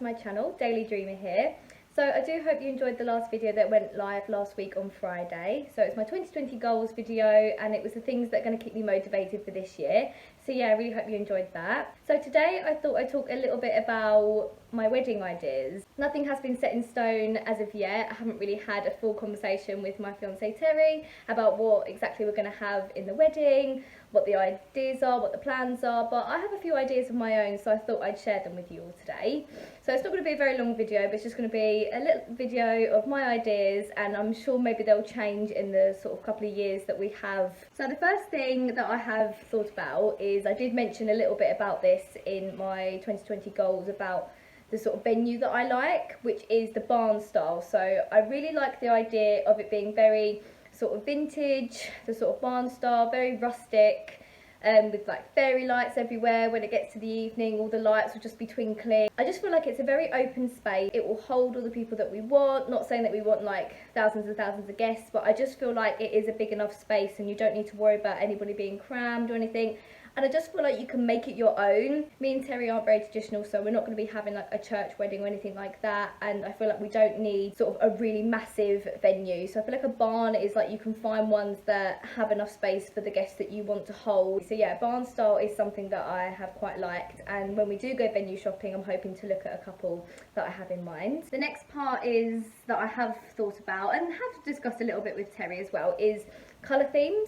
my channel, Daily Dreamer here. So I do hope you enjoyed the last video that went live last week on Friday. So it's my 2020 goals video and it was the things that are going to keep me motivated for this year. So yeah, I really hope you enjoyed that. So today I thought I'd talk a little bit about my wedding ideas. Nothing has been set in stone as of yet. I haven't really had a full conversation with my fiance Terry about what exactly we're going to have in the wedding, what the ideas are, what the plans are, but I have a few ideas of my own, so I thought I'd share them with you all today. So it's not going to be a very long video, but it's just going to be a little video of my ideas, and I'm sure maybe they'll change in the sort of couple of years that we have. So the first thing that I have thought about is, I did mention a little bit about this in my 2020 goals about the sort of venue that I like, which is the barn style. So I really like the idea of it being very sort of vintage, the sort of barn style, very rustic, with like fairy lights everywhere. When it gets to the evening, all the lights will just be twinkling. I just feel like it's a very open space. It will hold all the people that we want. Not saying that we want like thousands and thousands of guests, but I just feel like it is a big enough space and you don't need to worry about anybody being crammed or anything. And I just feel like you can make it your own. Me and Terry aren't very traditional, so we're not going to be having like a church wedding or anything like that. And I feel like we don't need sort of a really massive venue. So I feel like a barn is like, you can find ones that have enough space for the guests that you want to hold. So yeah, barn style is something that I have quite liked. And when we do go venue shopping, I'm hoping to look at a couple that I have in mind. The next part is that I have thought about and have discussed a little bit with Terry as well is colour themes.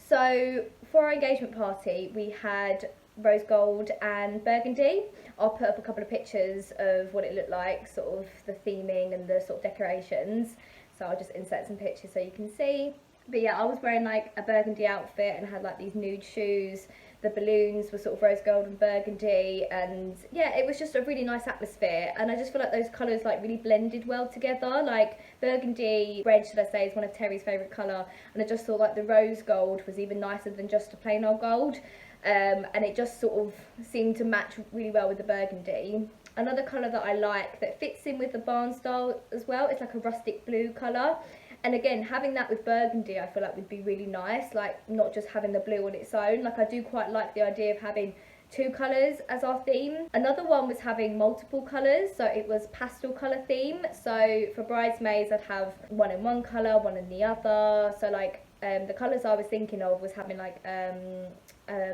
So for our engagement party, we had rose gold and burgundy. I'll put up a couple of pictures of what it looked like, sort of the theming and the sort of decorations. So I'll just insert some pictures so you can see. But yeah, I was wearing like a burgundy outfit and had like these nude shoes. The balloons were sort of rose gold and burgundy, and yeah, it was just a really nice atmosphere. And I just feel like those colours like really blended well together. Like burgundy red, should I say, is one of Terry's favourite colour, and I just thought like the rose gold was even nicer than just a plain old gold. And it just sort of seemed to match really well with the burgundy. Another colour that I like that fits in with the barn style as well, it's like a rustic blue colour. And again, having that with burgundy, I feel like would be really nice, like not just having the blue on its own. Like I do quite like the idea of having two colours as our theme. Another one was having multiple colours, so it was pastel colour theme. So for bridesmaids, I'd have one in one colour, one in the other. So like the colours I was thinking of was having like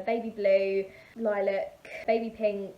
baby blue, lilac, baby pink,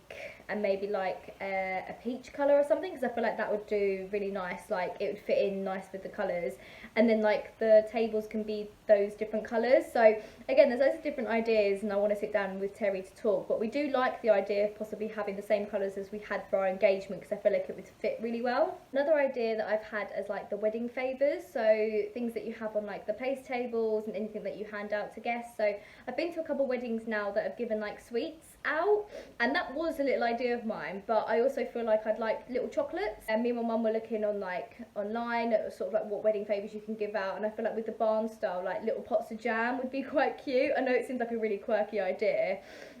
and maybe like a peach colour or something, because I feel like that would do really nice, like it would fit in nice with the colours. And then like the tables can be those different colours. So again, there's loads of different ideas and I want to sit down with Terry to talk, but we do like the idea of possibly having the same colours as we had for our engagement, because I feel like it would fit really well. Another idea that I've had is like the wedding favours, so things that you have on like the place tables and anything that you hand out to guests. So I've been to a couple of weddings now that have given like sweets out, and that was a little idea of mine, but I also feel like I'd like little chocolates. And me and my mum were looking on like online at sort of like what wedding favours you can give out, and I feel like with the barn style, like little pots of jam would be quite cute. I know it seems like a really quirky idea,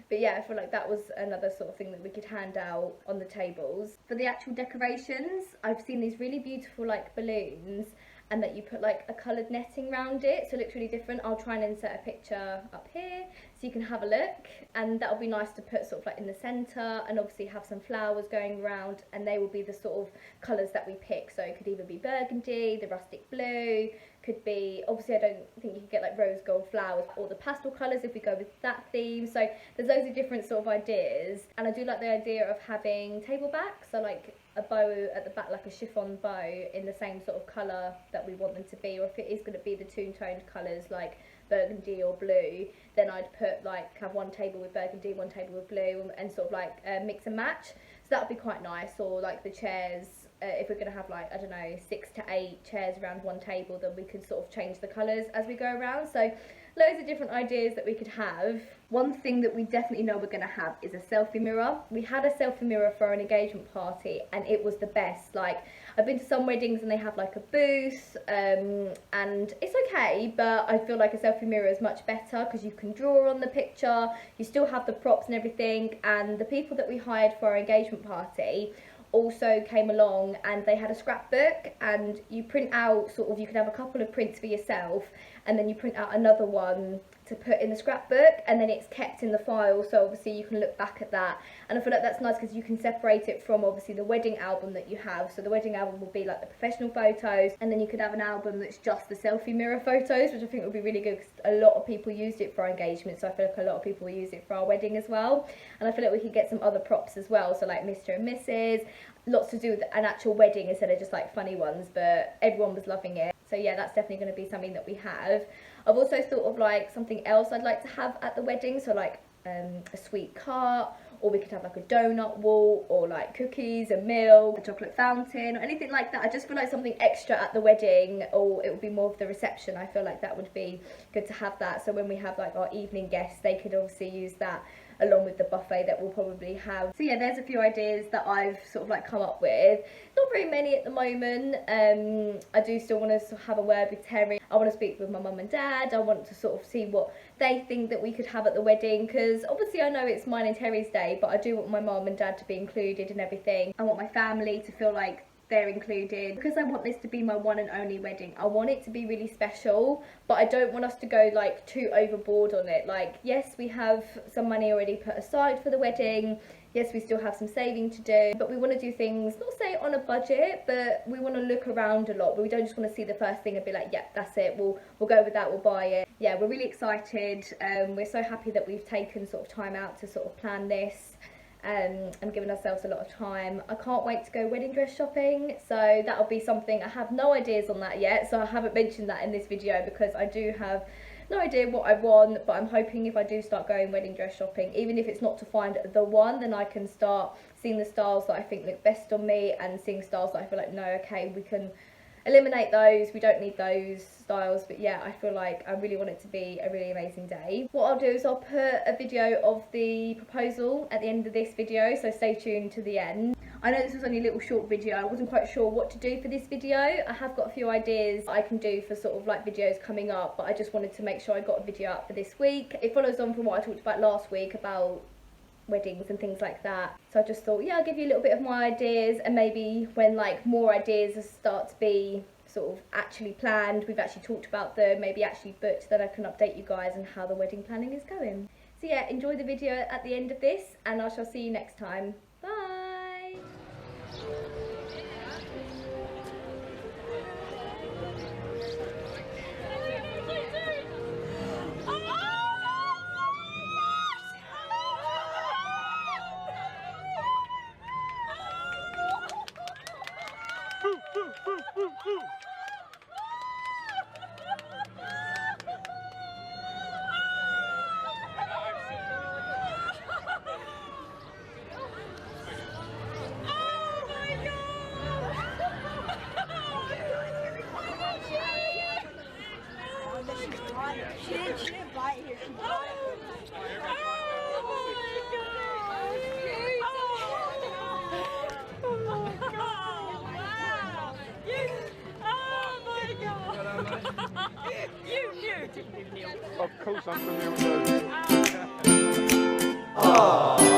but yeah, I feel like that was another sort of thing that we could hand out on the tables. For the actual decorations, I've seen these really beautiful like balloons, and that you put like a coloured netting around it, so it looks really different. I'll try and insert a picture up here so you can have a look, and that'll be nice to put sort of like in the centre, and obviously have some flowers going around, and they will be the sort of colours that we pick. So it could either be burgundy, the rustic blue, could be, obviously I don't think you could get like rose gold flowers, or the pastel colours if we go with that theme. So there's loads of different sort of ideas, and I do like the idea of having table backs, so like a bow at the back, like a chiffon bow in the same sort of colour that we want them to be, or if it is going to be the two-toned colours like burgundy or blue, then I'd put like, have one table with burgundy, one table with blue, and sort of like mix and match. So that would be quite nice. Or like the chairs, if we're going to have like, I don't know, 6 to 8 chairs around one table, then we could sort of change the colours as we go around. So loads of different ideas that we could have. One thing that we definitely know we're going to have is a selfie mirror. We had a selfie mirror for an engagement party and it was the best. Like, I've been to some weddings and they have like a booth, and it's okay, but I feel like a selfie mirror is much better because you can draw on the picture, you still have the props and everything. And the people that we hired for our engagement party also came along, and they had a scrapbook, and you print out sort of, you can have a couple of prints for yourself, and then you print out another one to put in the scrapbook, and then it's kept in the file, so obviously you can look back at that. And I feel like that's nice because you can separate it from obviously the wedding album that you have. So the wedding album will be like the professional photos, and then you could have an album that's just the selfie mirror photos, which I think would be really good because a lot of people used it for our engagement, so I feel like a lot of people will use it for our wedding as well. And I feel like we could get some other props as well, so like Mr. and Mrs, lots to do with an actual wedding instead of just like funny ones, but everyone was loving it. So yeah, that's definitely going to be something that we have. I've also thought of like something else I'd like to have at the wedding, so like a sweet cart, or we could have like a donut wall, or like cookies and milk, a chocolate fountain, or anything like that. I just feel like something extra at the wedding, or it would be more of the reception. I feel like that would be good to have that, so when we have like our evening guests, they could obviously use that along with the buffet that we'll probably have. So yeah, there's a few ideas that I've sort of like come up with. Not very many at the moment. I do still want to have a word with Terry. I want to speak with my mum and dad. I want to sort of see what they think that we could have at the wedding, because obviously I know it's mine and Terry's day, but I do want my mum and dad to be included in everything. I want my family to feel like they're included, because I want this to be my one and only wedding. I want it to be really special, but I don't want us to go like too overboard on it. Like, yes, we have some money already put aside for the wedding, yes, we still have some saving to do, but we want to do things, not say on a budget, but we want to look around a lot. But we don't just want to see the first thing and be like, yeah, that's it, we'll go with that, we'll buy it. Yeah, we're really excited. We're so happy that we've taken sort of time out to sort of plan this. And given ourselves a lot of time. I can't wait to go wedding dress shopping, so that'll be something. I have no ideas on that yet, so I haven't mentioned that in this video because I do have no idea what I want, but I'm hoping if I do start going wedding dress shopping, even if it's not to find the one, then I can start seeing the styles that I think look best on me, and seeing styles that I feel like, no, okay, we can eliminate those, we don't need those styles. But yeah, I feel like I really want it to be a really amazing day. What I'll do is I'll put a video of the proposal at the end of this video, so stay tuned to the end. I know this was only a little short video. I wasn't quite sure what to do for this video. I have got a few ideas I can do for sort of like videos coming up, but I just wanted to make sure I got a video up for this week. It follows on from what I talked about last week about weddings and things like that, so I just thought, yeah, I'll give you a little bit of my ideas, and maybe when like more ideas start to be sort of actually planned, we've actually talked about them, maybe actually booked, then I can update you guys on how the wedding planning is going. So yeah, enjoy the video at the end of this, and I shall see you next time. Bye. She didn't bite here. She bite. Of course I'm familiar with those.